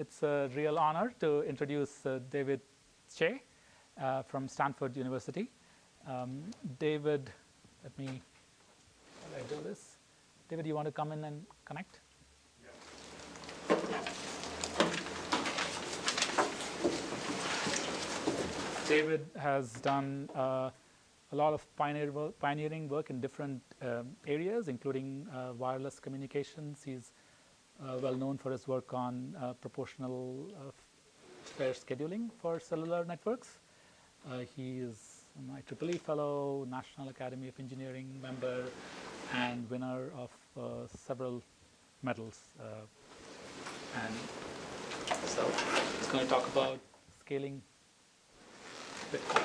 it's a real honor to introduce David Che from Stanford University. David, how do I do this? David, you want to come in and connect? David has done a lot of pioneering work in different areas, including wireless communications. He's well known for his work on proportional fair scheduling for cellular networks. He is an IEEE Fellow, National Academy of Engineering member, and winner of several medals. And so he's going to talk about scaling Bitcoin.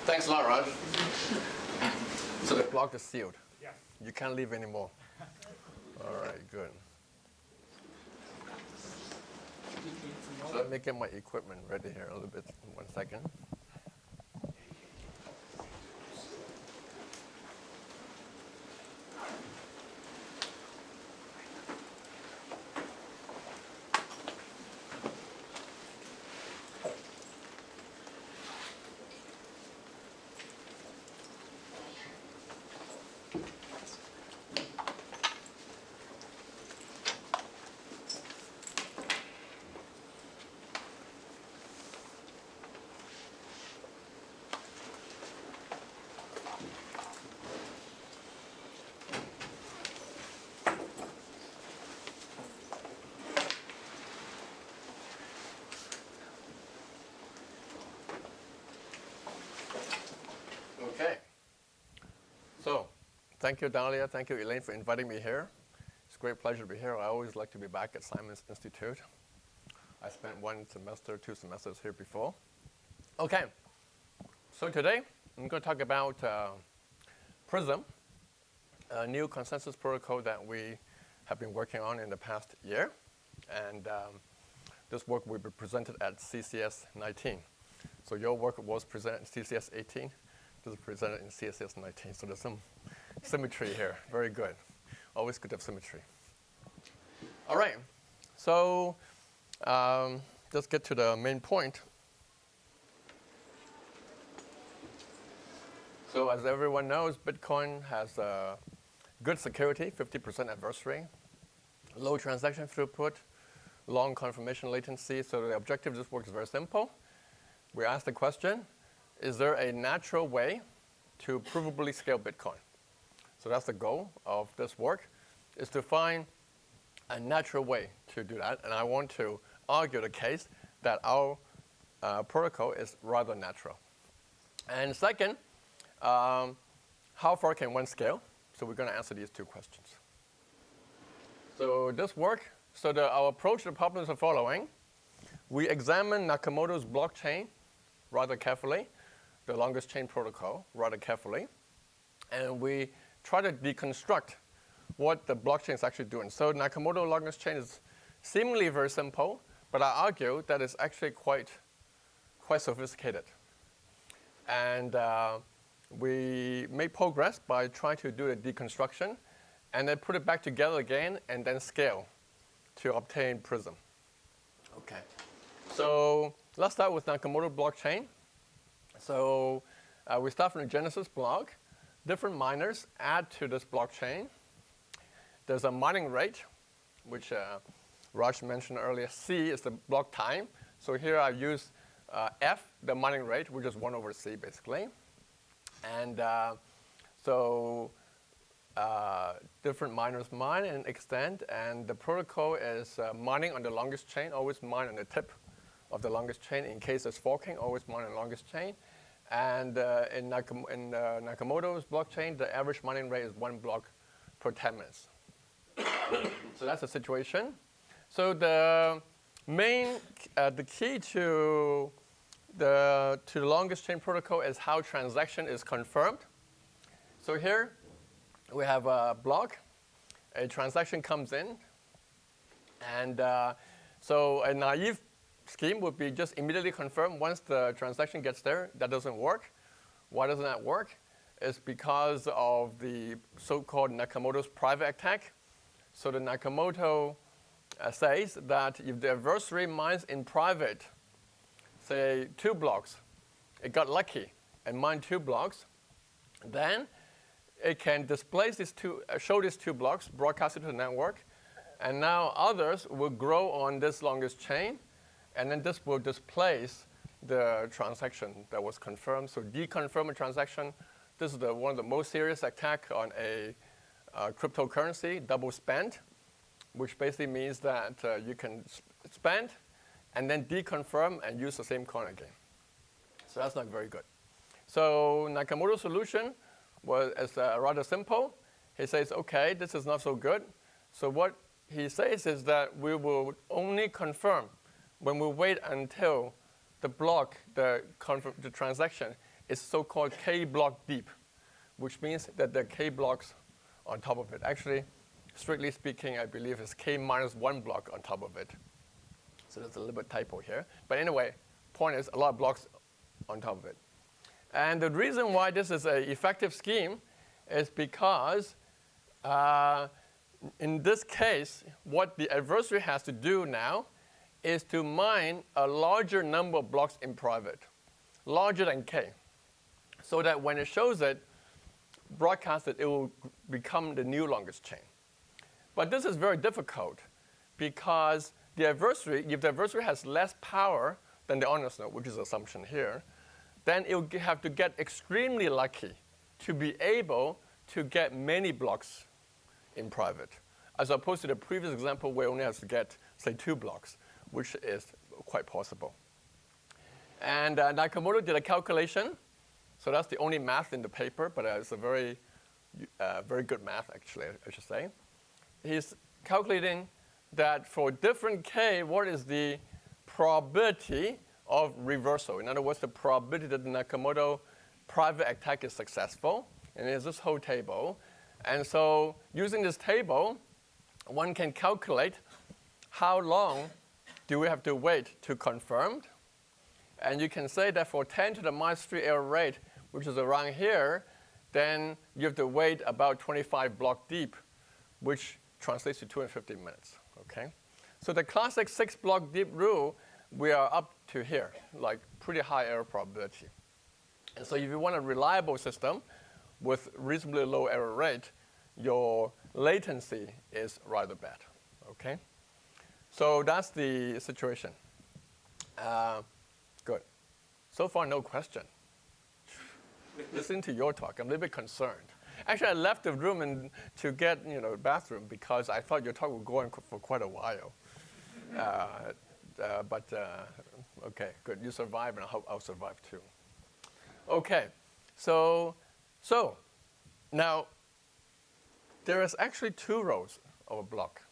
Thanks a lot, Raj. So the block is sealed. Yes. You can't leave anymore. All right, good. So let me get my equipment ready here a little bit. 1 second. Okay. So, thank you, Dahlia. Thank you, Elaine, for inviting me here. It's a great pleasure to be here. I always like to be back at Simons Institute. I spent 1 semester, 2 semesters here before. Okay. So today, I'm going to talk about Prism, a new consensus protocol that we have been working on in the past year. And this work will be presented at CCS 19. So your work was presented in CCS 18. This is presented in CCS 19. So there's some symmetry here. Very good. Always good to have symmetry. All right. So let's get to the main point. So as everyone knows, Bitcoin has good security, 50% adversary, low transaction throughput, long confirmation latency. So the objective of this work is very simple. We asked the question, is there a natural way to provably scale Bitcoin? So that's the goal of this work, is to find a natural way to do that. And I want to argue the case that our protocol is rather natural. And second, how far can one scale? So we're going to answer these 2 questions. So this work, our approach to the problem is the following. We examine Nakamoto's blockchain rather carefully, the longest chain protocol rather carefully, and we try to deconstruct what the blockchain is actually doing. So Nakamoto longest chain is seemingly very simple, but I argue that it's actually quite sophisticated. And we made progress by trying to do the deconstruction and then put it back together again and then scale to obtain Prism. Okay. So let's start with Nakamoto blockchain. So we start from the Genesis block. Different miners add to this blockchain. There's a mining rate, which Raj mentioned earlier. C is the block time. So here I use F, the mining rate, which is 1 over C, basically. And different miners mine and extend. And the protocol is mining on the longest chain, always mine on the tip of the longest chain. In case there's forking, always mine on the longest chain. And in Nakamoto's blockchain, the average mining rate is 1 block per 10 minutes. So that's the situation. So the key to the longest chain protocol is how transaction is confirmed. So here we have a block. A transaction comes in, and so a naive scheme would be just immediately confirm once the transaction gets there. That doesn't work. Why doesn't that work? It's because of the so-called Nakamoto's private attack. So the Nakamoto says that if the adversary mines in private, say 2 blocks, it got lucky and mined 2 blocks, then it can displace these show these 2 blocks, broadcast it to the network, and now others will grow on this longest chain, and then this will displace the transaction that was confirmed. So deconfirm a transaction. This is one of the most serious attack on a cryptocurrency, double spend, which basically means that you can spend and then deconfirm and use the same coin again. So that's not very good. So Nakamoto's solution is rather simple. He says, okay, this is not so good. So what he says is that we will only confirm when we wait until the block, the transaction is so-called K block deep, which means that there are K blocks on top of it. Actually, strictly speaking, I believe it's K minus 1 block on top of it. So there's a little bit typo here. But anyway, point is a lot of blocks on top of it. And the reason why this is an effective scheme is because in this case, what the adversary has to do now is to mine a larger number of blocks in private, larger than K, so that when it shows it, broadcasted, it will become the new longest chain. But this is very difficult because the adversary, if the adversary has less power than the honest node, which is the assumption here, then it will have to get extremely lucky to be able to get many blocks in private, as opposed to the previous example where it only has to get, say, 2 blocks, which is quite possible. And Nakamoto did a calculation. So that's the only math in the paper, but it's a very good math, actually, I should say. He's calculating that for different K, what is the probability of reversal? In other words, the probability that the Nakamoto private attack is successful. And there's this whole table. And so using this table, one can calculate how long do we have to wait to confirm. And you can say that for 10 to the minus 3 error rate, which is around here, then you have to wait about 25 block deep, which translates to 250 minutes. Okay? So the classic 6 block deep rule, we are up to here, like pretty high error probability. And so if you want a reliable system with reasonably low error rate, your latency is rather bad. Okay? So that's the situation. Good. So far, no question. Listen to your talk. I'm a little bit concerned. Actually, I left the room to get the bathroom because I thought your talk would go on for quite a while. Okay, good. You survived, and I hope I'll survive too. Okay, so now there is actually 2 rows of a block.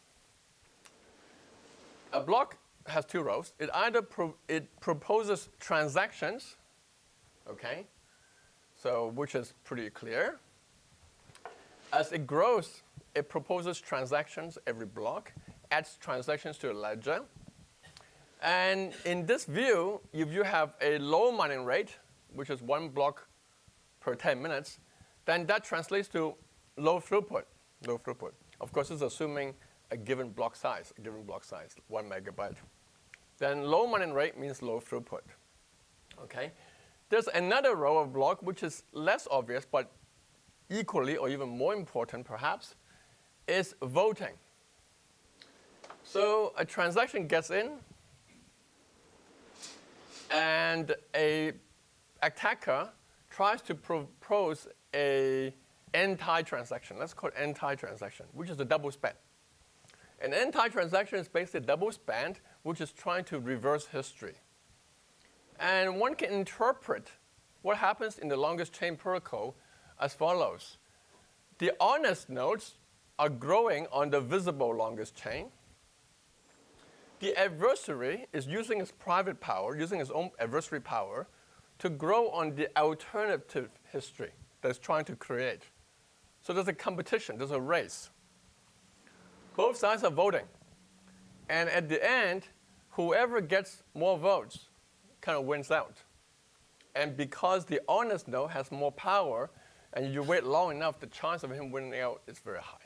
A block has 2 rows. It either proposes transactions, okay, so which is pretty clear. As it grows, it proposes transactions every block, adds transactions to a ledger. And in this view, if you have a low mining rate, which is 1 block per 10 minutes, then that translates to low throughput. Low throughput. Of course, it's assuming a given block size, 1 megabyte. Then low mining rate means low throughput. Okay? There's another row of block which is less obvious, but equally or even more important perhaps, is voting. So a transaction gets in, and a attacker tries to propose a anti-transaction. Let's call it anti-transaction, which is a double spend. An anti-transaction is basically a double spend, which is trying to reverse history. And one can interpret what happens in the longest chain protocol as follows. The honest nodes are growing on the visible longest chain. The adversary is using its private power, using its own adversary power, to grow on the alternative history that it's trying to create. So there's a competition, there's a race. Both sides are voting. And at the end, whoever gets more votes kind of wins out. And because the honest node has more power, and you wait long enough, the chance of him winning out is very high.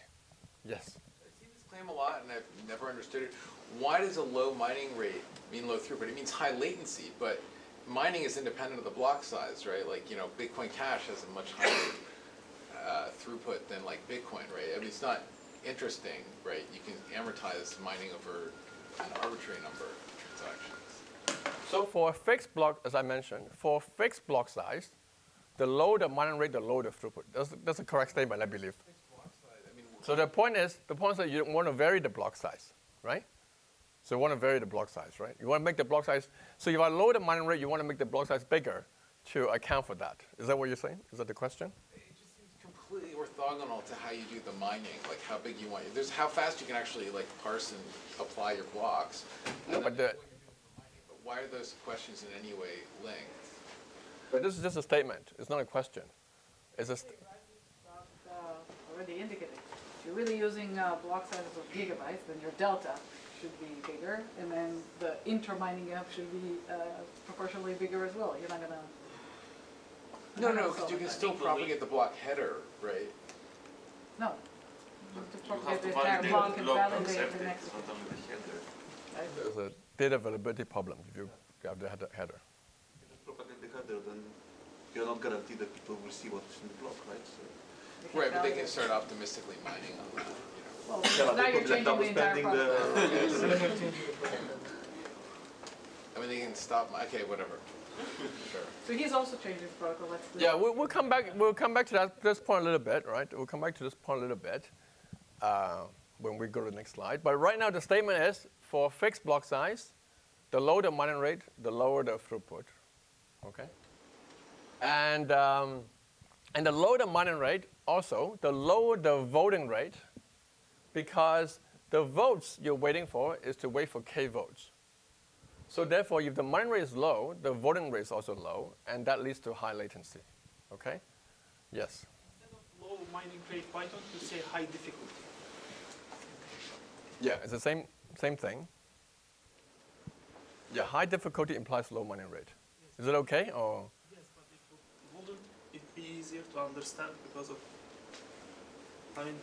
Yes? It seems claim a lot, and I've never understood it. Why does a low mining rate mean low throughput? It means high latency, but mining is independent of the block size, right? Like, you know, Bitcoin Cash has a much higher throughput than like Bitcoin, right? I mean, it's not interesting, right? You can amortize mining over an arbitrary number of transactions. So for a fixed block, as I mentioned, for a fixed block size, the lower the mining rate, the lower the throughput. That's a correct statement, I believe. Fixed block size, I mean, So the point is that you don't want to vary the block size, right? So you want to vary the block size, right? You want to make the block size, so if I lower the mining rate, you want to make the block size bigger to account for that. Is that what you're saying? Is that the question? it just seems completely orthogonal to how you do the mining, like how big you want. There's how fast you can actually like parse and apply your blocks. No, but But why are those questions in any way linked? But this is just a statement. It's not a question. It's a Already indicated. If you're really using block sizes of gigabytes, then your delta should be bigger, and then the intermining gap should be proportionally bigger as well. You're not gonna. No, because you can still propagate the block header, right? No. You have to propagate the to entire validate block the and block validate accept the it, next it's one. not only the header. Right? There's a data availability problem if you have the header. If you just propagate the header, then you're not guaranteed that people will see what's in the block, right? So Right, but they can validate. start optimistically mining on that, you know. Well, Yeah, but now they you're could be changing the entire spending process. I mean, they can stop, okay, whatever. Sure. So he's also changing his protocol. Let's do Yeah, we'll come back. We'll come back to this point a little bit, right? We'll come back to this point a little bit when we go to the next slide. But right now, the statement is for fixed block size, the lower the mining rate, the lower the throughput. Okay. And the lower the mining rate, also the lower the voting rate, because the votes you're waiting for is to wait for k votes. So therefore, if the mining rate is low, the voting rate is also low, and that leads to high latency. Okay? Yes. Instead of low mining rate, why don't you say high difficulty? Yeah, it's the same thing. Yeah, high difficulty implies low mining rate. Is it okay? Or Yes, but wouldn't it be easier to understand because of, I mean,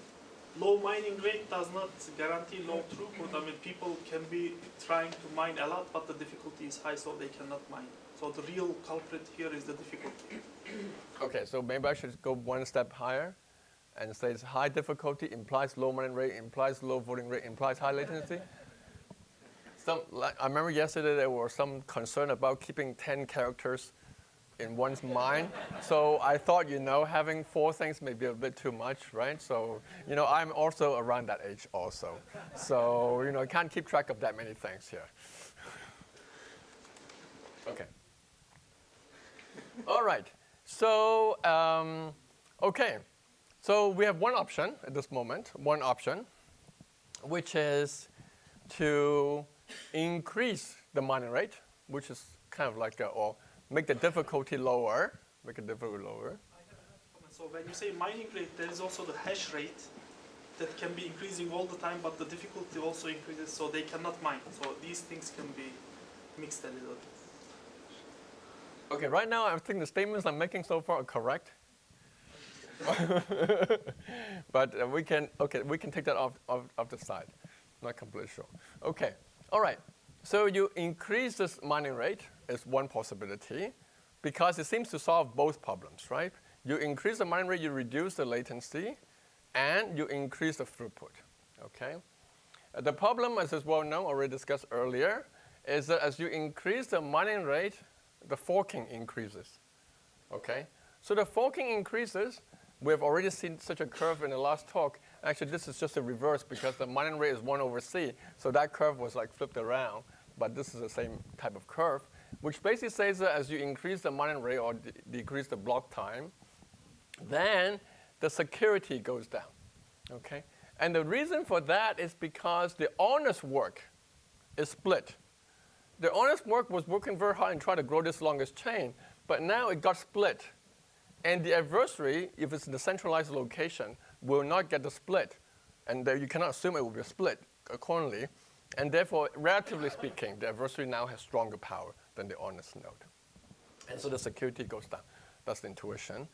low mining rate does not guarantee low throughput. I mean, people can be trying to mine a lot, but the difficulty is high, so they cannot mine. So the real culprit here is the difficulty. okay, so maybe I should go one step higher and say it's high difficulty implies low mining rate, implies low voting rate, implies high latency. I remember yesterday there was some concern about keeping 10 characters in one's mind. So I thought, having 4 things may be a bit too much, right? So, I'm also around that age also. So, I can't keep track of that many things here. Okay. All right. So, okay. So we have one option at this moment, which is to increase the mining rate, which is kind of like, or make the difficulty lower, I have another comment. So when you say mining rate, there is also the hash rate that can be increasing all the time, but the difficulty also increases, so they cannot mine. So these things can be mixed a little bit. Okay, right now I think the statements I'm making so far are correct. But we can take that off the side. Not completely sure. Okay, all right. So you increase this mining rate is one possibility because it seems to solve both problems, right? You increase the mining rate, you reduce the latency, and you increase the throughput, okay? The problem, as is well known, already discussed earlier, is that as you increase the mining rate, the forking increases, okay? So the forking increases. We've already seen such a curve in the last talk. Actually, this is just a reverse because the mining rate is 1 over c, so that curve was like flipped around, but this is the same type of curve, which basically says that as you increase the mining rate or decrease the block time, then the security goes down, okay? And the reason for that is because the honest work is split. The honest work was working very hard and trying to grow this longest chain, but now it got split. And the adversary, if it's in the centralized location, will not get the split. And you cannot assume it will be a split accordingly. And therefore, relatively speaking, the adversary now has stronger power than the honest node. And so the security goes down. That's the intuition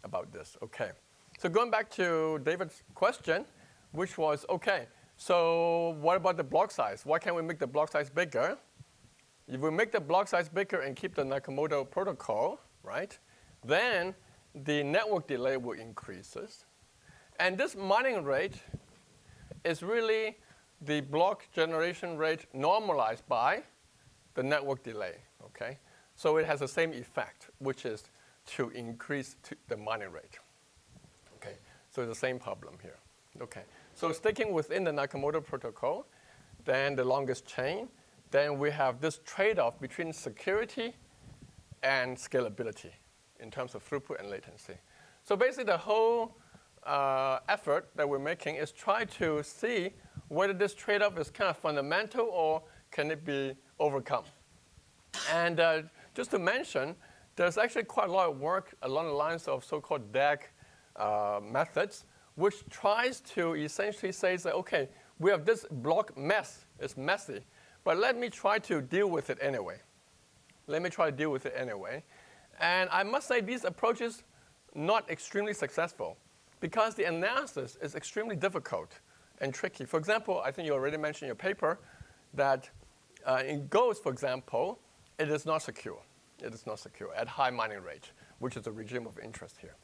about this. Okay. So going back to David's question, which was, okay, so what about the block size? Why can't we make the block size bigger? If we make the block size bigger and keep the Nakamoto protocol, right, then the network delay will increase. And this mining rate is really the block generation rate normalized by the network delay, okay? So it has the same effect, which is to increase the mining rate, okay? So it's the same problem here, okay? So sticking within the Nakamoto protocol, then the longest chain, then we have this trade-off between security and scalability in terms of throughput and latency. So basically the whole effort that we're making is try to see whether this trade-off is kind of fundamental or can it be overcome. And just to mention, there's actually quite a lot of work along the lines of so-called DAG methods, which tries to essentially say that, okay, we have this block mess, it's messy, but let me try to deal with it anyway. And I must say these approaches not extremely successful because the analysis is extremely difficult and tricky. For example, I think you already mentioned in your paper that in Ghost, for example, it is not secure. It is not secure at high mining rate, which is a regime of interest here.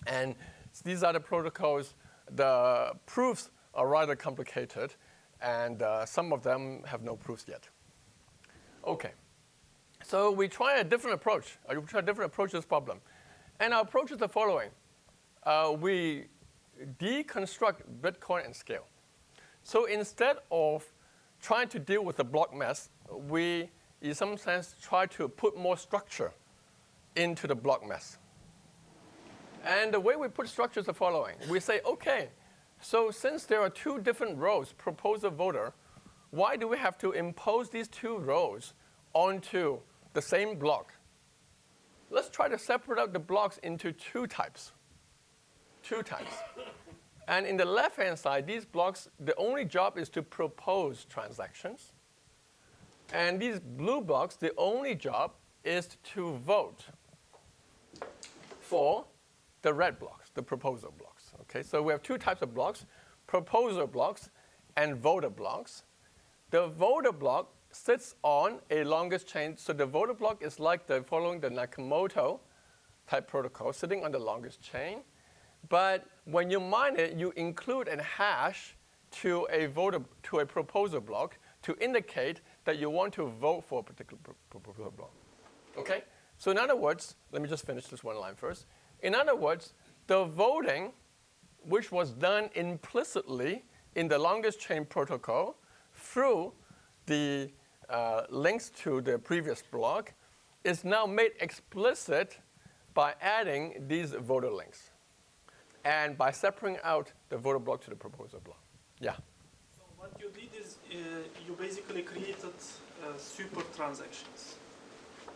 And these are the protocols. The proofs are rather complicated, and some of them have no proofs yet. Okay. So we try a different approach. We try a different approach to this problem. And our approach is the following. We deconstruct Bitcoin and scale. So instead of trying to deal with the block mess, we, in some sense, try to put more structure into the block mess. And the way we put structure is the following. We say, okay, so since there are two different rows, proposer, voter, why do we have to impose these two rows onto the same block? Let's try to separate out the blocks into two types. And in the left-hand side, these blocks, the only job is to propose transactions. And these blue blocks, the only job is to vote for the red blocks, the proposer blocks. Okay, so we have two types of blocks, proposer blocks and voter blocks. The voter block sits on a longest chain. So the voter block is like following the Nakamoto type protocol, sitting on the longest chain. But when you mine it, you include a hash to a proposer block to indicate that you want to vote for a particular proposer block. Okay? So in other words, let me just finish this one line first. In other words, the voting, which was done implicitly in the longest chain protocol through the links to the previous block, is now made explicit by adding these voter links and by separating out the voter block to the proposer block. Yeah? So what you did is you basically created super transactions.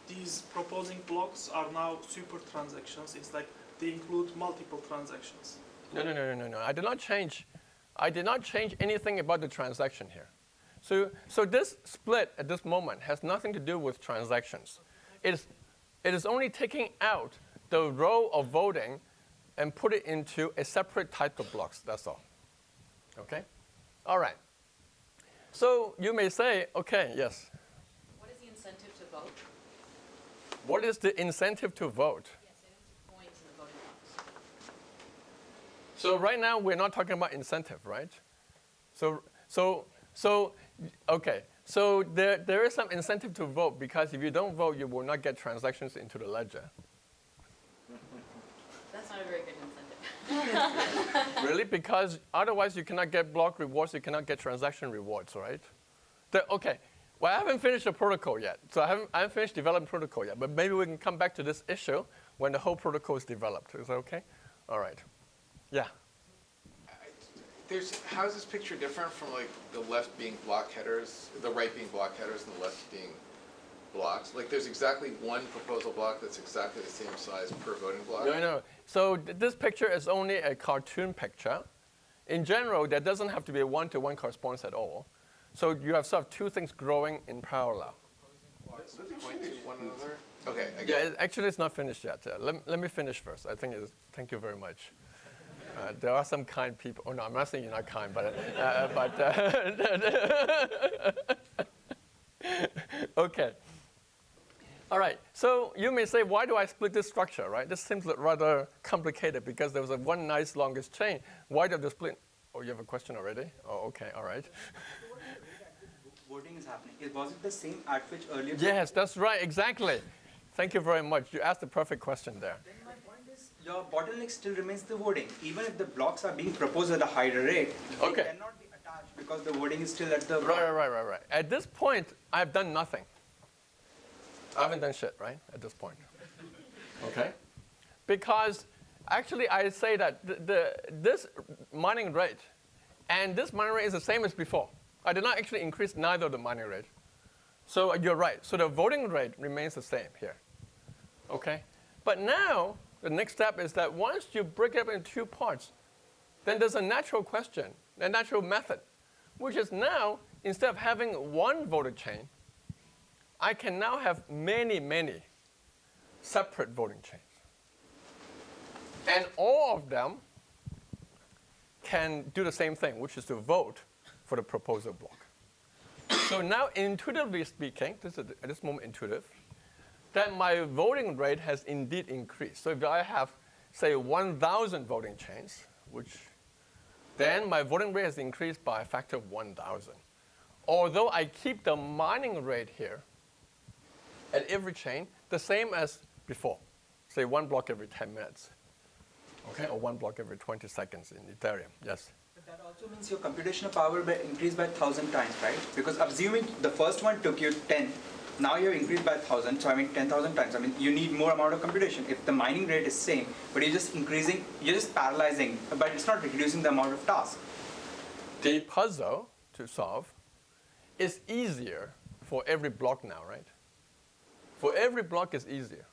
These proposing blocks are now super transactions. It's like they include multiple transactions. No. I did not change anything about the transaction here. So this split at this moment has nothing to do with transactions. It is only taking out the row of voting and put it into a separate type of blocks. That's all. Okay? All right. So you may say, okay, yes. What is the incentive to vote? What is the incentive to vote? Yes, it is points in the voting box. So right now we're not talking about incentive, right? Okay. So there is some incentive to vote because if you don't vote, you will not get transactions into the ledger. That's not a very good incentive. Really? Because otherwise you cannot get block rewards, you cannot get transaction rewards, right? Okay. Well, I haven't finished the protocol yet. So I haven't finished developing protocol yet. But maybe we can come back to this issue when the whole protocol is developed. Is that okay? All right. Yeah. How is this picture different from like the left being block headers, the right being block headers, and the left being blocks? Like there's exactly one proposal block that's exactly the same size per voting block? No. So this picture is only a cartoon picture. In general, there doesn't have to be a one-to-one correspondence at all. So you have sort of two things growing in parallel. Point to one another? Okay, I get it. Actually, it's not finished yet. Let me finish first. I think it is. Thank you very much. There are some kind people. Oh no, I'm not saying you're not kind, but okay. All right. So you may say, why do I split this structure? Right? This seems rather complicated because there was one nice longest chain. Why did the split? Oh, you have a question already? Oh, okay. All right. Voting is happening. Was it the same at which earlier? Yes, that's right. Exactly. Thank you very much. You asked the perfect question there. Then my point is, your bottleneck still remains the voting. Even if the blocks are being proposed at a higher rate, they Okay. cannot be attached because the voting is still at the Right. At this point, I've done nothing. I haven't done shit, right? At this point. Okay? Because actually, I say that this mining rate and this mining rate is the same as before. I did not actually increase neither of the mining rate. So you're right. So the voting rate remains the same here. Okay? But now, the next step is that once you break it up into two parts, then there's a natural question, a natural method, which is now, instead of having one voting chain, I can now have many, many separate voting chains. And all of them can do the same thing, which is to vote for the proposal block. So now, intuitively speaking, this is at this moment intuitive, that my voting rate has indeed increased. So if I have, say, 1,000 voting chains, then my voting rate has increased by a factor of 1,000. Although I keep the mining rate here at every chain the same as before, say 1 block every 10 minutes, okay, or 1 block every 20 seconds in Ethereum. Yes? But that also means your computational power increased by 1,000 times, right? Because assuming the first one took you 10, now you're increased by 1,000, so 10,000 times. You need more amount of computation. If the mining rate is same, but you're just increasing, you're just parallelizing, but it's not reducing the amount of tasks. The puzzle to solve is easier for every block now, right? For every block is easier.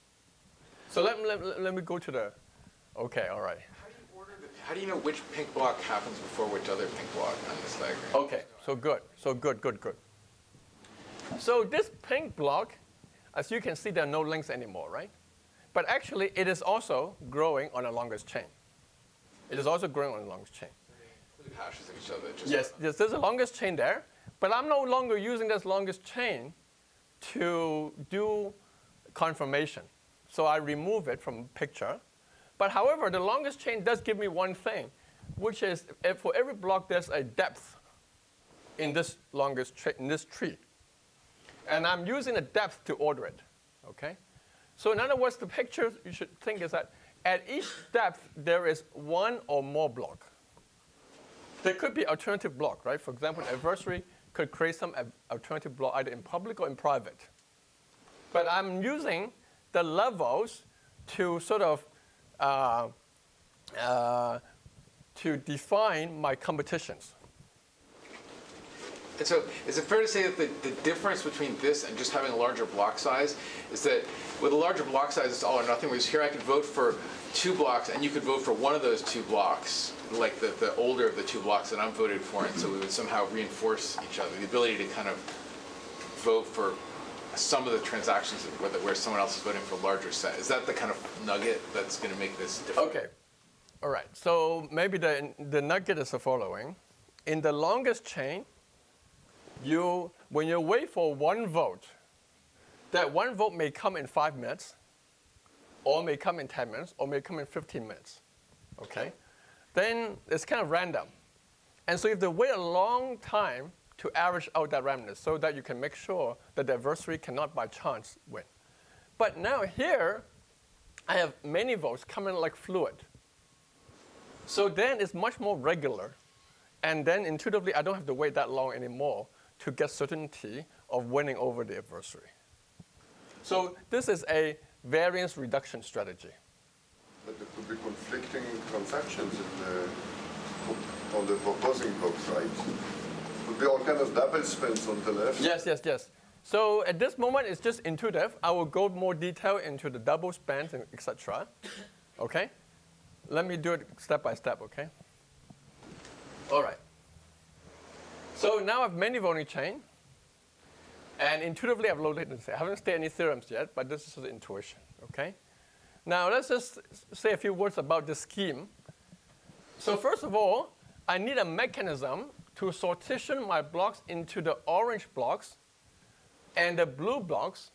So let me go to the, okay, all right. How do you know which pink block happens before which other pink block on this diagram? Okay, so good. So this pink block, as you can see, there are no links anymore, right? But actually, it is also growing on the longest chain. It is also growing on the longest chain. Hashes of each other. Yes, there's a longest chain there, but I'm no longer using this longest chain to do confirmation. So I remove it from the picture. But however, the longest chain does give me one thing, which is if for every block there's a depth in this in this tree. And I'm using the depth to order it, okay? So in other words, the picture you should think is that at each depth, there is one or more block. There could be alternative block, right? For example, an adversary could create some alternative block either in public or in private. But I'm using the levels to sort of to define my competitions. And so is it fair to say that the difference between this and just having a larger block size is that with a larger block size, it's all or nothing, whereas here I could vote for 2 blocks and you could vote for one of those 2 blocks, like the older of the 2 blocks that I'm voted for, and so we would somehow reinforce each other, the ability to kind of vote for some of the transactions where someone else is voting for a larger set. Is that the kind of nugget that's going to make this different? Okay. All right. So maybe the nugget is the following. In the longest chain, when you wait for one vote, that one vote may come in 5 minutes, or may come in 10 minutes, or may come in 15 minutes. Okay? Then it's kind of random. And so you have to wait a long time to average out that randomness so that you can make sure that the adversary cannot by chance win. But now here, I have many votes coming like fluid. So then it's much more regular. And then intuitively, I don't have to wait that long anymore to get certainty of winning over the adversary. So this is a variance reduction strategy. But there could be conflicting transactions on the proposing blocks, right? Could be all kind of double spends on the left. Yes. So at this moment, it's just intuitive. I will go more detail into the double spends and etc. Okay? Let me do it step by step, okay? All right. So now I have many voting chain, and intuitively I have low latency. I haven't stated any theorems yet, but this is the intuition, okay? Now let's just say a few words about the scheme. So first of all, I need a mechanism to sortition my blocks into the orange blocks and the blue blocks.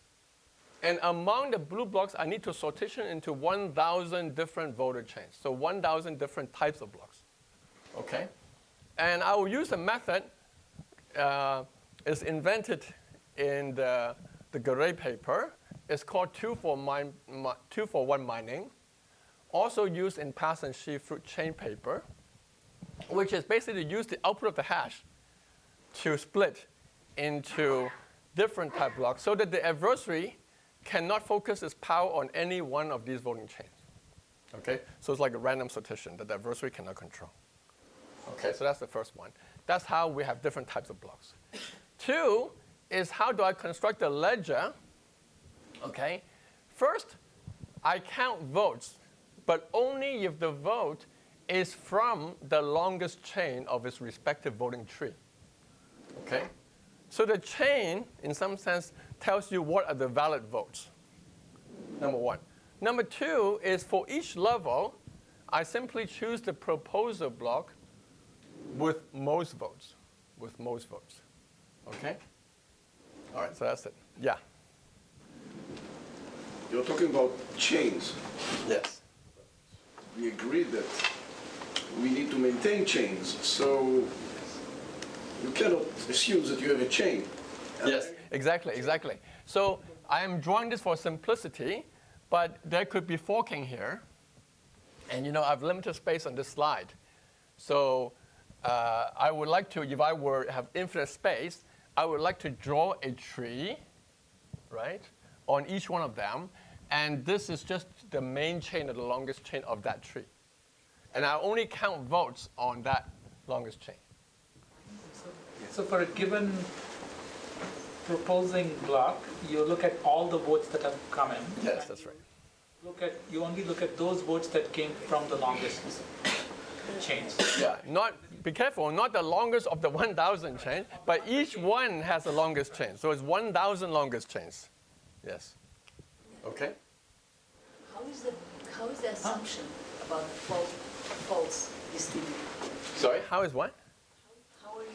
And among the blue blocks, I need to sortition into 1,000 different voter chains. So 1,000 different types of blocks. Okay? And I will use a method is invented in the Garay paper. It's called 2-for-1 mining. Also used in Pass and Sheaf fruit chain paper, which is basically to use the output of the hash to split into different type blocks so that the adversary cannot focus its power on any one of these voting chains. Okay? So it's like a random sortition that the adversary cannot control. Okay, so that's the first one. That's how we have different types of blocks. 2 is how do I construct a ledger? Okay, first, I count votes, but only if the vote is from the longest chain of its respective voting tree. Okay, so the chain, in some sense, tells you what are the valid votes. Number 1. Number 2 is for each level, I simply choose the proposer block with most votes. With most votes. Okay? All right, so that's it. Yeah. You're talking about chains. Yes. We agree that we need to maintain chains, so you cannot assume that you have a chain. Yes, exactly. So I am drawing this for simplicity, but there could be forking here. And I've limited space on this slide. So I would like to, if I have infinite space, I would like to draw a tree, right, on each one of them. And this is just the main chain or the longest chain of that tree. And I only count votes on that longest chain. So for a given proposing block, you look at all the votes that have come in. Yes, that's right. You only look at those votes that came from the longest chains. Yeah, be careful, not the longest of the 1,000 chain, but each one has the longest chain. So it's 1,000 longest chains. Yes. Okay. How is the assumption about false distribution? Sorry, how is what? How are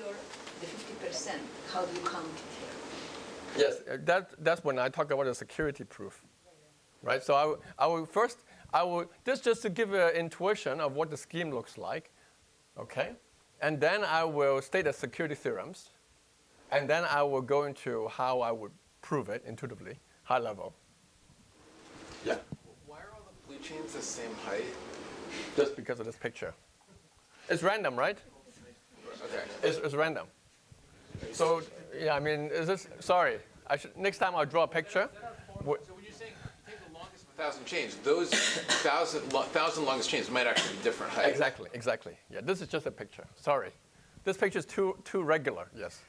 the 50%? How do you count it here? Yes, that's when I talk about the security proof, right? So I will this just to give an intuition of what the scheme looks like, okay? And then I will state the security theorems, and then I will go into how I would prove it intuitively, high level. Yeah. Why are all the blue chains the same height? Just because of this picture. It's random, right? Okay. It's random. So, yeah, I mean, sorry. Next time I'll draw a picture. So when you're saying take the longest 1,000 chains, those 1,000 longest chains might actually be different heights. Exactly. Yeah, this is just a picture. Sorry. This picture is too regular, yes.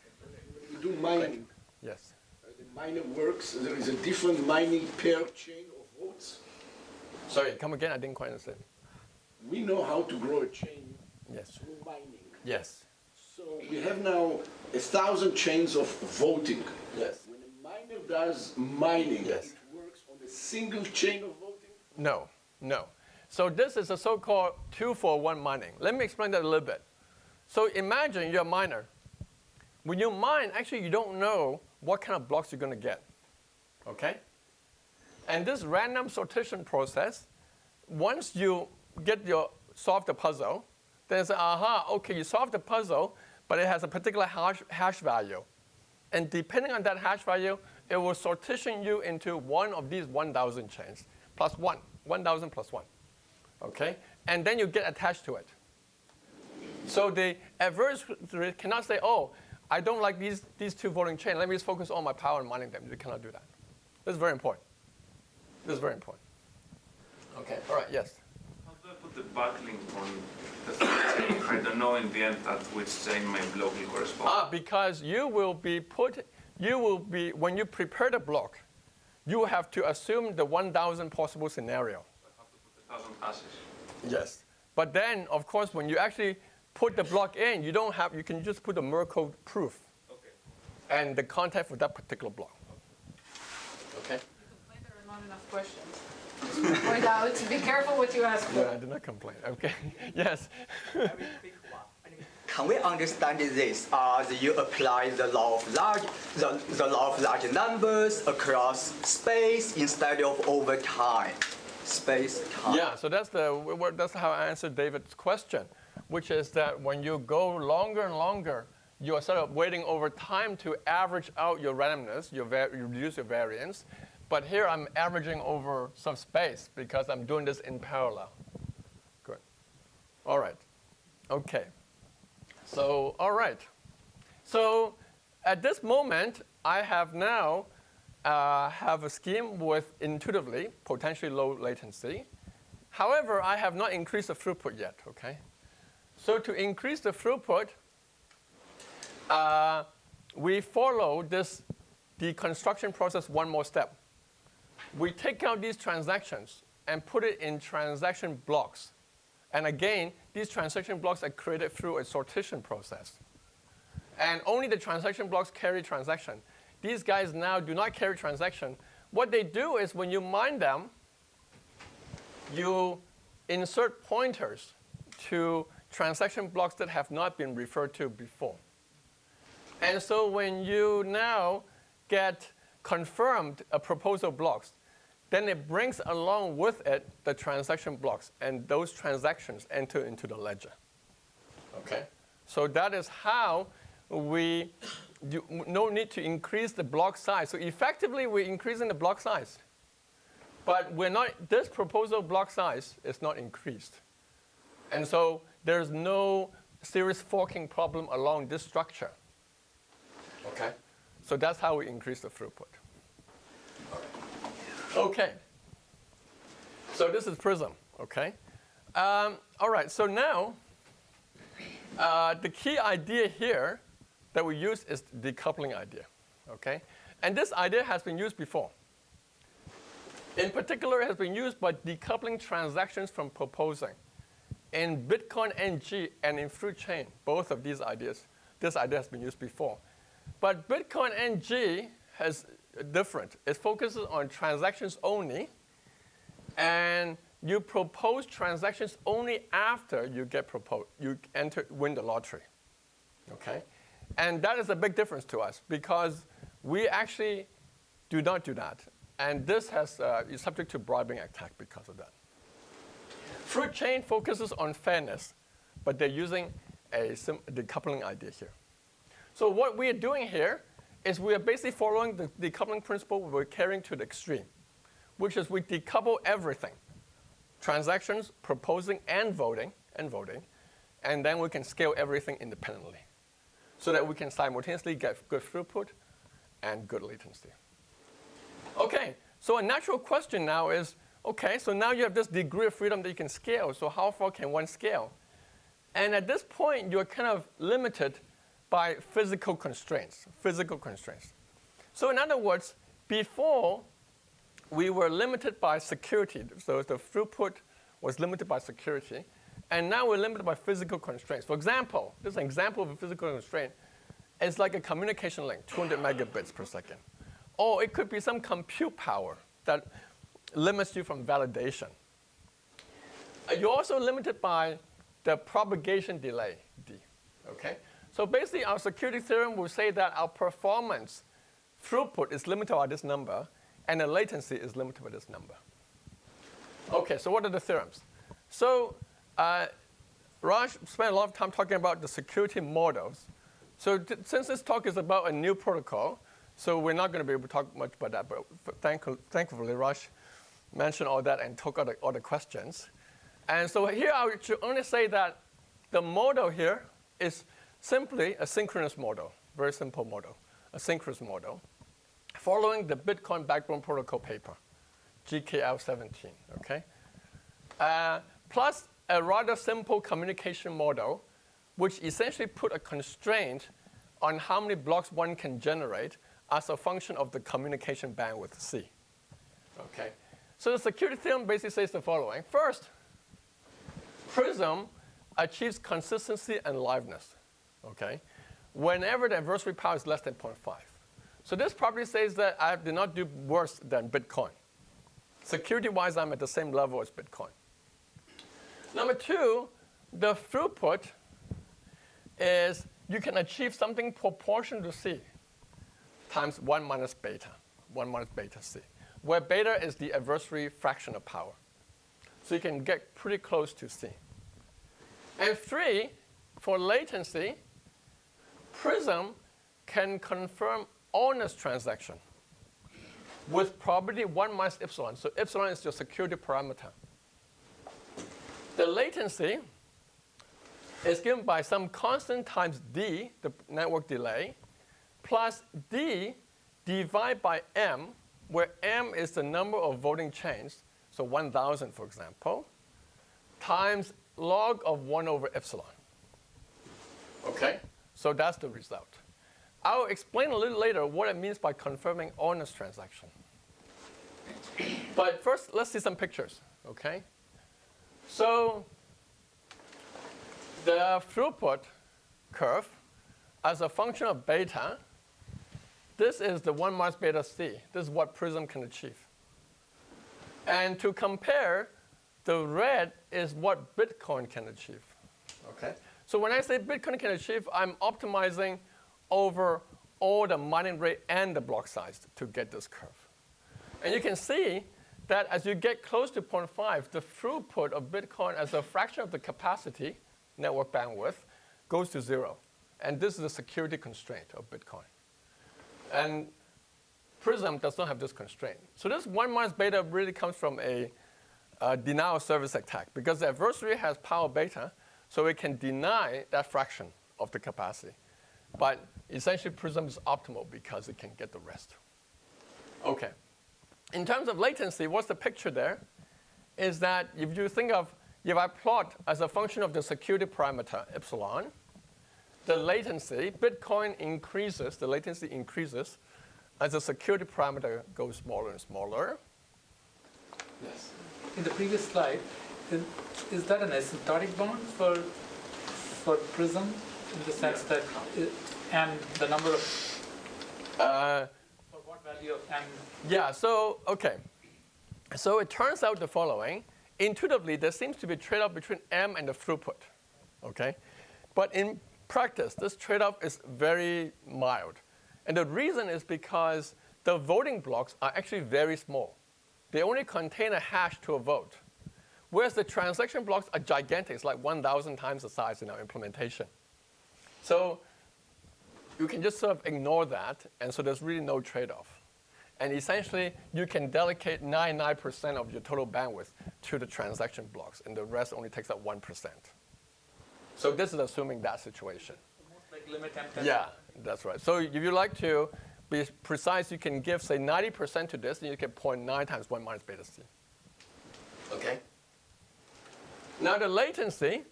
We do mining. Yes. The miner works, there is a different mining per chain of votes. Sorry, come again, I didn't quite understand. We know how to grow a chain Yes. through mining. Yes. So we have now 1,000 chains of voting. Yes. When a miner does mining, Yes. it works on a single chain of voting? No. So this is a so-called 2-for-1 mining. Let me explain that a little bit. So imagine you're a miner. When you mine, actually you don't know what kind of blocks you're going to get. Okay? And this random sortition process, once you solve the puzzle, then it's okay, you solved the puzzle, but it has a particular hash value. And depending on that hash value, it will sortition you into one of these 1,000 chains, plus 1, 1,000 plus 1. Okay? And then you get attached to it. So the adversary cannot say, I don't like these two voting chains. Let me just focus all my power on mining them. You cannot do that. This is very important. Okay, all right, yes. How do I put the backlink on the third chain? I don't know in the end at which chain my block will correspond. Because when you prepare the block, you have to assume the 1,000 possible scenario. So I have to put 1,000 hashes. Yes. But then, of course, when you actually put the block in, you can just put the Merkle proof. Okay. And the content for that particular block. Okay? You complain there are not enough questions. Point out, be careful what you ask No, for. I did not complain. Okay. Yes. Can we understand this as you apply the law of large numbers across space instead of over time? Space, time. Yeah, so that's how I answered David's question, which is that when you go longer and longer, you are sort of waiting over time to average out your randomness, you reduce your variance. But here I'm averaging over some space because I'm doing this in parallel. Good. All right. Okay. So, all right. So at this moment, I have now have a scheme with intuitively potentially low latency. However, I have not increased the throughput yet, okay? So to increase the throughput, we follow this deconstruction process one more step. We take out these transactions and put it in transaction blocks. And again, these transaction blocks are created through a sortition process. And only the transaction blocks carry transaction. These guys now do not carry transaction. What they do is when you mine them, you insert pointers to transaction blocks that have not been referred to before. And so when you now get confirmed a proposal blocks, then it brings along with it the transaction blocks, and those transactions enter into the ledger. Okay? So that is how we no need to increase the block size. So effectively, we're increasing the block size. But we're not, this proposal block size is not increased. And so there's no serious forking problem along this structure. Okay? So that's how we increase the throughput. Okay. So this is Prism, okay? All right, so now the key idea here that we use is the decoupling idea, okay? And this idea has been used before. In particular, it has been used by decoupling transactions from proposing. In Bitcoin NG and in Fruit Chain, both of these ideas, this idea has been used before. But Bitcoin NG has different. It focuses on transactions only, and you propose transactions only after you get proposed, you win the lottery, okay? And that is a big difference to us because we actually do not do that. And this is subject to bribing attack because of that. Fruit Chain focuses on fairness, but they're using a decoupling idea here. So what we are doing here is we are basically following the decoupling principle we're carrying to the extreme, which is we decouple everything, transactions, proposing, and voting, and then we can scale everything independently so that we can simultaneously get good throughput and good latency. Okay, so a natural question now is, okay, so now you have this degree of freedom that you can scale, so how far can one scale? And at this point, you're kind of limited by physical constraints. So in other words, before we were limited by security, so the throughput was limited by security, and now we're limited by physical constraints. For example, this is an example of a physical constraint. It's like a communication link, 200 megabits per second. Or it could be some compute power that limits you from validation. You're also limited by the propagation delay, D, okay? So basically, our security theorem will say that our performance throughput is limited by this number, and the latency is limited by this number. Okay, so what are the theorems? So Raj spent a lot of time talking about the security models. So since this talk is about a new protocol, so we're not going to be able to talk much about that, but thankfully, Raj mentioned all that and took all the questions. And so here I should only say that the model here is simply a synchronous model, very simple model, a synchronous model, following the Bitcoin Backbone Protocol paper, GKL 17, okay? Plus a rather simple communication model, which essentially put a constraint on how many blocks one can generate as a function of the communication bandwidth C, okay? So the security theorem basically says the following. First, Prism achieves consistency and liveness, okay, whenever the adversary power is less than 0.5. So this property says that I did not do worse than Bitcoin. Security-wise, I'm at the same level as Bitcoin. Number two, the throughput is you can achieve something proportional to C times 1 minus beta, 1 minus beta C, where beta is the adversary fraction of power. So you can get pretty close to C. And three, for latency, Prism can confirm honest transaction with probability 1 minus epsilon. So epsilon is your security parameter. The latency is given by some constant times d, the network delay, plus d divided by m, where m is the number of voting chains, so 1,000, for example, times log of 1 over epsilon. Okay? So that's the result. I'll explain a little later what it means by confirming honest transaction. But first, let's see some pictures, okay? So the throughput curve as a function of beta, this is the 1 minus beta C. This is what Prism can achieve. And to compare, the red is what Bitcoin can achieve, okay? So when I say Bitcoin can achieve, I'm optimizing over all the mining rate and the block size to get this curve. And you can see that as you get close to 0.5, the throughput of Bitcoin as a fraction of the capacity, network bandwidth, goes to 0. And this is the security constraint of Bitcoin. And Prism does not have this constraint. So this 1 minus beta really comes from a denial of service attack, because the adversary has power beta, so it can deny that fraction of the capacity. But essentially, Prism is optimal because it can get the rest. Okay. In terms of latency, what's the picture there? Is that if you think of, if I plot as a function of the security parameter, epsilon, the latency, Bitcoin increases, the latency increases as the security parameter goes smaller and smaller. Yes. In the previous slide, is that an asymptotic bound for Prism, in the sense that and the number of for what value of n? Yeah. So okay. So it turns out the following: intuitively, there seems to be a trade-off between m and the throughput. Okay, but in practice, this trade-off is very mild, and the reason is because the voting blocks are actually very small. They only contain a hash to a vote. Whereas the transaction blocks are gigantic. It's like 1,000 times the size in our implementation. So you can just sort of ignore that, and so there's really no trade-off. And essentially, you can delegate 99% of your total bandwidth to the transaction blocks, and the rest only takes up 1%. So this is assuming that situation. Almost like limit m. Yeah, that's right. So if you like to be precise, you can give, say, 90% to this, and you get 0.9 times 1 minus beta C. Okay? Now the latency,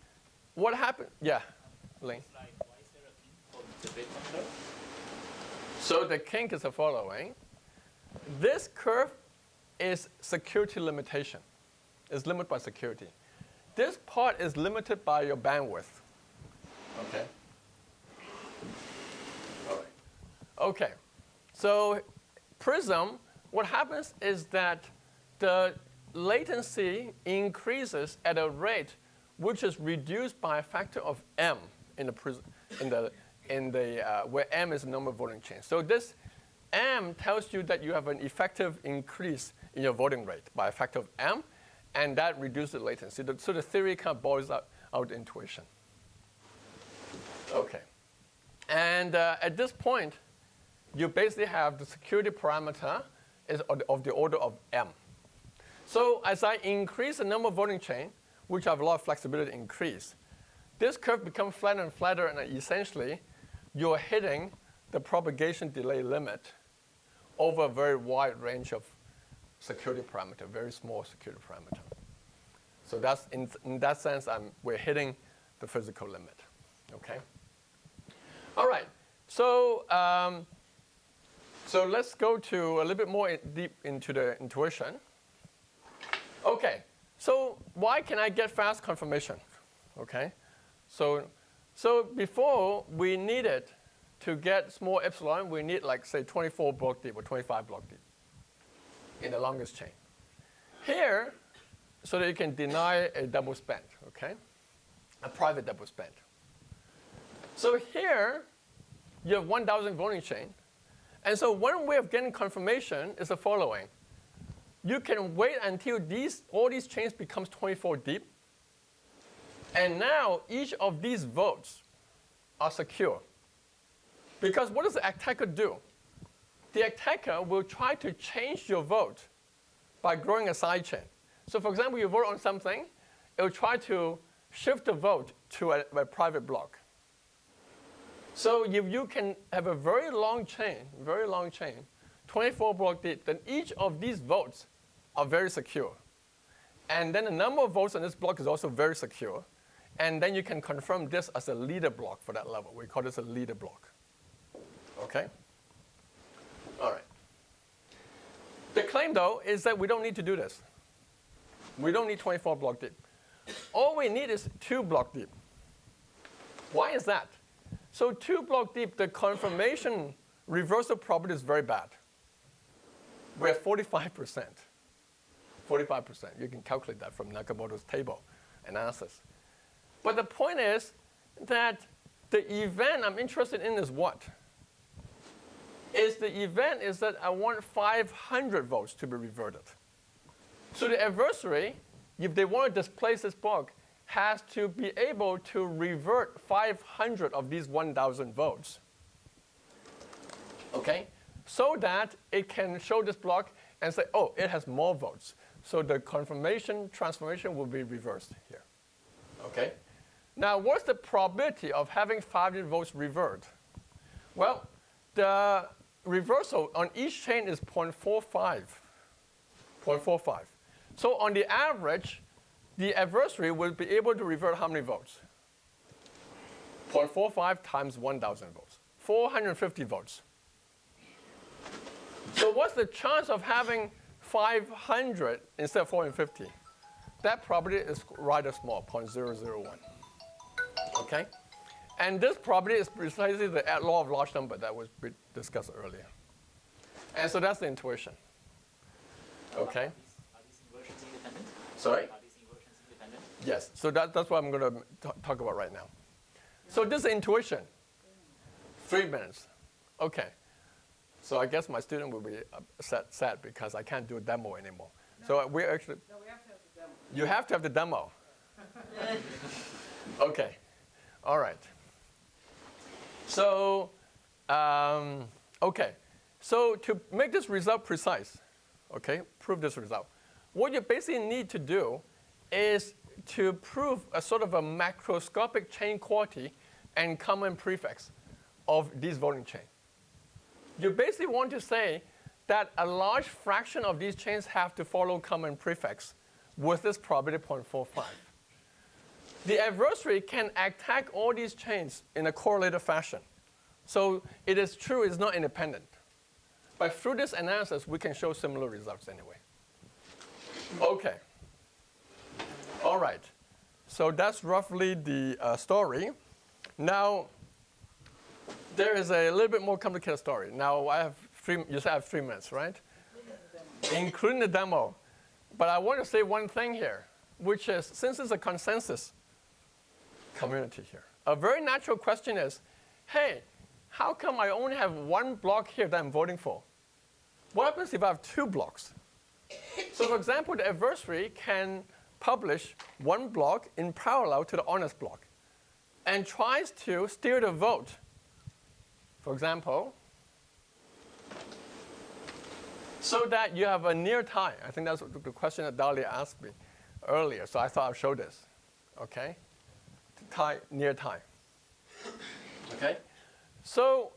what happened? Yeah, Ling. So the kink is the following. This curve is security limitation. It's limited by security. This part is limited by your bandwidth. Okay? All right. Okay. So Prism, what happens is that the latency increases at a rate which is reduced by a factor of m in the Prism, where m is the number of voting chains. So this m tells you that you have an effective increase in your voting rate by a factor of m, and that reduces the latency. So the theory kind of boils out intuition. Okay. And at this point, you basically have the security parameter is of the order of m. So as I increase the number of voting chain, which have a lot of flexibility increase, this curve becomes flatter and flatter, and essentially, you're hitting the propagation delay limit over a very wide range of security parameter, very small security parameter. So that's in that sense, we're hitting the physical limit. Okay. All right. So so let's go to a little bit more deep into the intuition. Okay. So why can I get fast confirmation? Okay. So before we needed to get small epsilon, we need like say 24 block deep or 25 block deep in the longest chain. here, so that you can deny a double spend, okay? A private double spend. So here, you have 1,000 voting chain. And so one way of getting confirmation is the following. You can wait until all these chains becomes 24 deep. And now each of these votes are secure. Because what does the attacker do? The attacker will try to change your vote by growing a sidechain. So for example, you vote on something, it will try to shift the vote to a private block. So if you can have a very long chain, 24 block deep, then each of these votes are very secure. And then the number of votes on this block is also very secure. And then you can confirm this as a leader block for that level. We call this a leader block. Okay? All right. The claim, though, is that we don't need to do this. We don't need 24 block deep. All we need is 2 block deep. Why is that? So 2 block deep, the confirmation reversal property is very bad. We're at 45%. 45%. You can calculate that from Nakamoto's table analysis. But the point is that the event I'm interested in is what? The event is that I want 500 votes to be reverted. So the adversary, if they want to displace this block, has to be able to revert 500 of these 1,000 votes. Okay? So that it can show this block and say, oh, it has more votes. So the confirmation transformation will be reversed here. Okay? Now, what's the probability of having 500 votes revert? Well, the reversal on each chain is 0.45. 0.45. So on the average, the adversary will be able to revert how many votes? 0.45 times 1,000 votes. 450 votes. So what's the chance of having 500 instead of 450? That probability is rather small, 0.001. Okay? And this probability is precisely the law of large number that was discussed earlier. And so that's the intuition. Okay? Are these inversions independent? Sorry? Are these inversions independent? Yes. So that's what I'm going to talk about right now. So this is intuition. 3 minutes. Okay. So I guess my student will be sad because I can't do a demo anymore. No. So we actually. No, we have to have the demo. You have to have the demo. Okay. All right. So, okay. So to make this result precise, okay, prove this result, what you basically need to do is to prove a sort of a macroscopic chain quantity and common prefix of these voting chains. You basically want to say that a large fraction of these chains have to follow common prefix with this probability 0.45. The adversary can attack all these chains in a correlated fashion. So it is true it's not independent. But through this analysis, we can show similar results anyway. Okay. All right. So that's roughly the story. Now, there is a little bit more complicated story. Now, you said I have 3 minutes, right? Including the demo. But I want to say one thing here, which is, since it's a consensus community here, a very natural question is, hey, how come I only have 1 block here that I'm voting for? What happens if I have 2 blocks? So for example, the adversary can publish 1 block in parallel to the honest block and tries to steer the vote. For example, so that you have a near tie. I think that's the question that Dahlia asked me earlier, so I thought I'd show this. Okay? Tie, near tie. Okay? So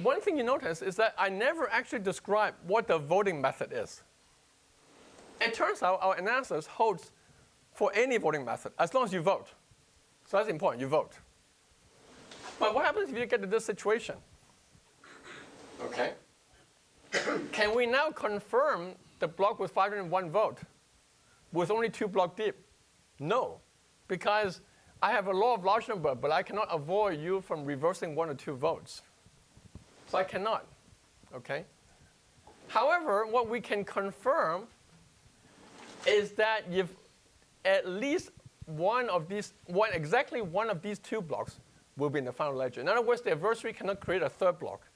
one thing you notice is that I never actually describe what the voting method is. It turns out our analysis holds for any voting method, as long as you vote. So that's important, you vote. But what happens if you get to this situation? Okay. Can we now confirm the block with 501 vote with only 2 block deep? No, because I have a law of large number, but I cannot avoid you from reversing 1 or 2 votes. So I cannot, okay? However, what we can confirm is that if at least exactly one of these two blocks will be in the final ledger. In other words, the adversary cannot create a third block.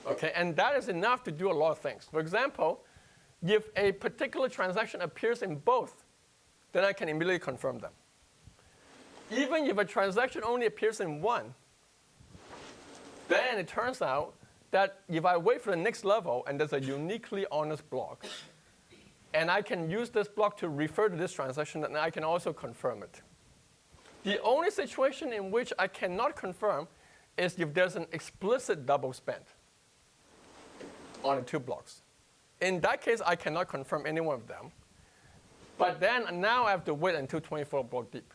Okay, and that is enough to do a lot of things. For example, if a particular transaction appears in both, then I can immediately confirm them. Even if a transaction only appears in one, then it turns out that if I wait for the next level and there's a uniquely honest block, and I can use this block to refer to this transaction, then I can also confirm it. The only situation in which I cannot confirm is if there's an explicit double spend on the two blocks. In that case, I cannot confirm any one of them. But then now I have to wait until 24 block deep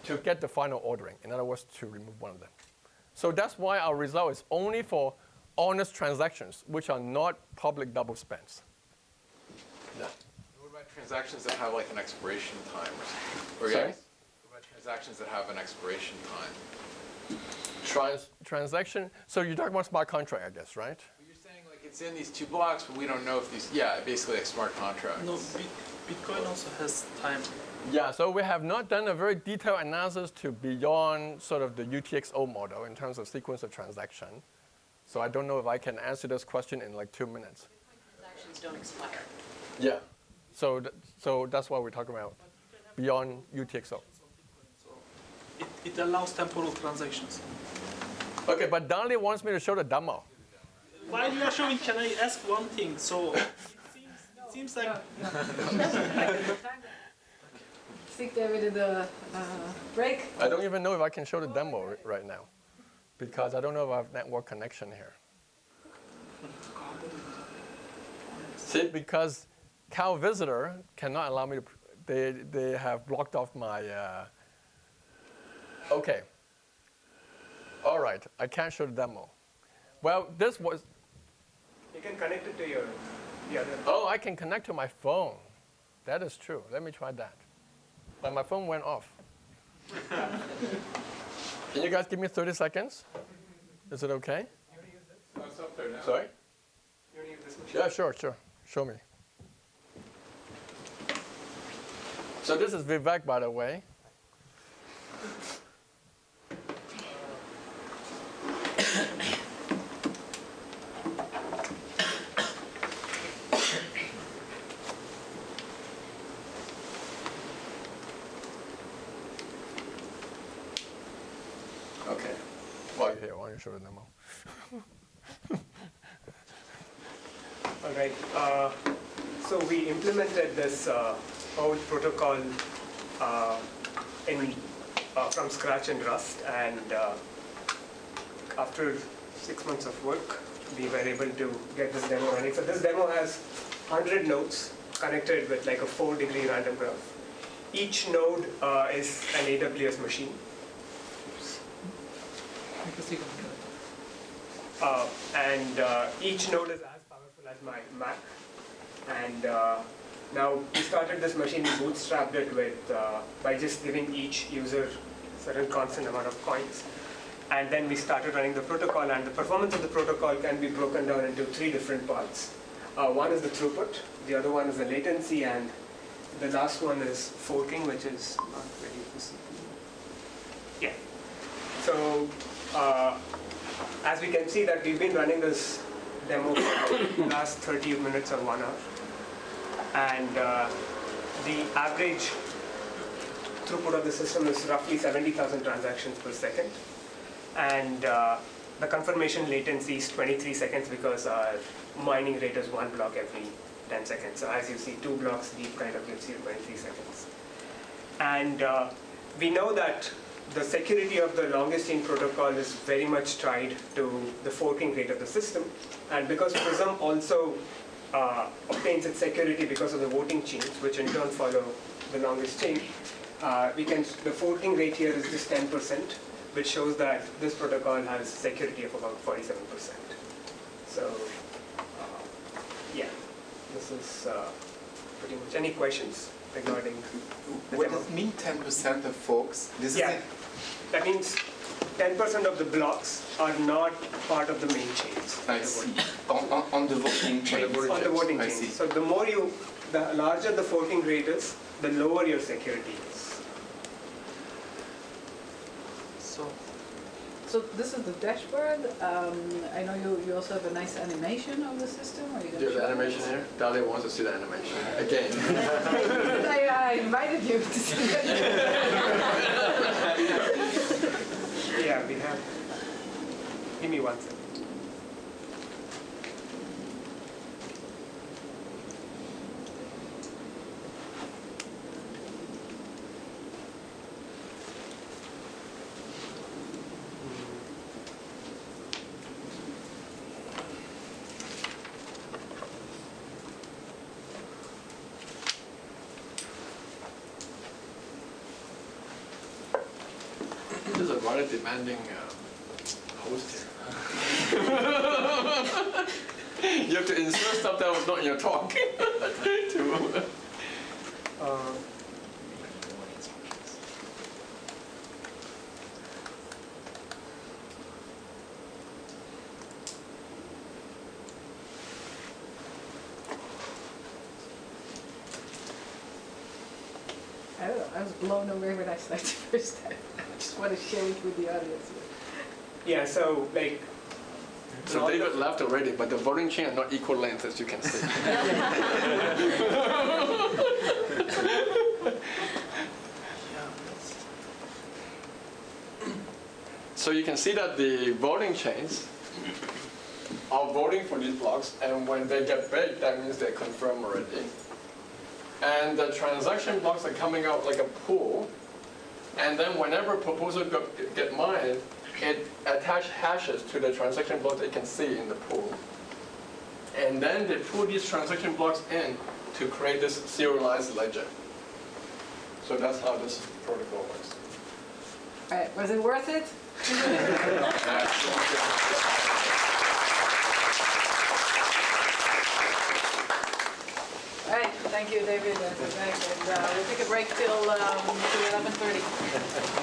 to get the final ordering. In other words, to remove one of them. So that's why our result is only for honest transactions, which are not public double spends. Yeah. What about transactions that have like an expiration time or something? Sorry? What about transactions that have an expiration time? Transaction, so you're talking about smart contract, I guess, right? But you're saying like it's in these two blocks, but we don't know if these, basically like smart contracts. No, Bitcoin also has time. Yeah, so we have not done a very detailed analysis to beyond sort of the UTXO model in terms of sequence of transaction. So I don't know if I can answer this question in like 2 minutes. Bitcoin transactions don't expire. Yeah, so that's why we're talking about beyond UTXO. It allows temporal transactions. Okay, but Donnelly wants me to show the demo. While you are showing, can I ask one thing? So it seems like Stick there with the break. I don't even know if I can show the demo right now because I don't know if I have network connection here. See, because Cal Visitor cannot allow me to, they have blocked off my, okay. All right, I can't show the demo. Well, this was. You can connect it to your, Oh, I can connect to my phone. That is true. Let me try that. But my phone went off. Can you guys give me 30 seconds? Is it okay? Oh, it's up there now. Sorry? you want to use this machine? Yeah, sure. Show me. So this is Vivek, by the way. Okay. While you're here, why don't you show the demo? All right. So we implemented this old protocol from scratch in Rust, and after 6 months of work, we were able to get this demo running. So this demo has 100 nodes connected with like a 4-degree random graph. Each node is an AWS machine. And each node is as powerful as my Mac. And now we started this machine, we bootstrapped it with by just giving each user a certain constant amount of coins. And then we started running the protocol, and the performance of the protocol can be broken down into 3 different parts. One is the throughput, the other one is the latency, and the last one is forking, which is not very visible. Yeah. So as we can see that we've been running this demo for the last 30 minutes or 1 hour. And the average throughput of the system is roughly 70,000 transactions per second. And the confirmation latency is 23 seconds because our mining rate is 1 block every 10 seconds. So as you see, 2 blocks deep kind of gives you 23 seconds. And we know that the security of the longest chain protocol is very much tied to the forking rate of the system. And because Prism also obtains its security because of the voting chains, which in turn follow the longest chain, the forking rate here is just 10%, which shows that this protocol has security of about 47%. So yeah, this is pretty much. Any questions regarding the What demo? does it mean 10% of forks? That means 10% of the blocks are not part of the main chains. I see. On the voting chains. On the voting I chains. see. So the more you the larger the forking rate is, the lower your security is. So this is the dashboard. I know you also have a nice animation of the system. Are you Do going you to have show the animation here? Dalia wants to see the animation. Again. I invited you to see that. Yeah, we have. Give me 1 second. This is a rather demanding host here. You have to insert stuff that was not in your talk. I don't know. I was blown away when I saw it the first time. I just want to share it with the audience. Yeah, so like. So David left already, but the voting chain are not equal length, as you can see. So you can see that the voting chains are voting for these blocks, and when they get big, that means they confirm already. And the transaction blocks are coming out like a pool, and then whenever proposals get mined, it attaches hashes to the transaction blocks that you can see in the pool. And then they pull these transaction blocks in to create this serialized ledger. So that's how this protocol works. All right, was it worth it? All right, thank you, David. And we'll take a break till 11:30.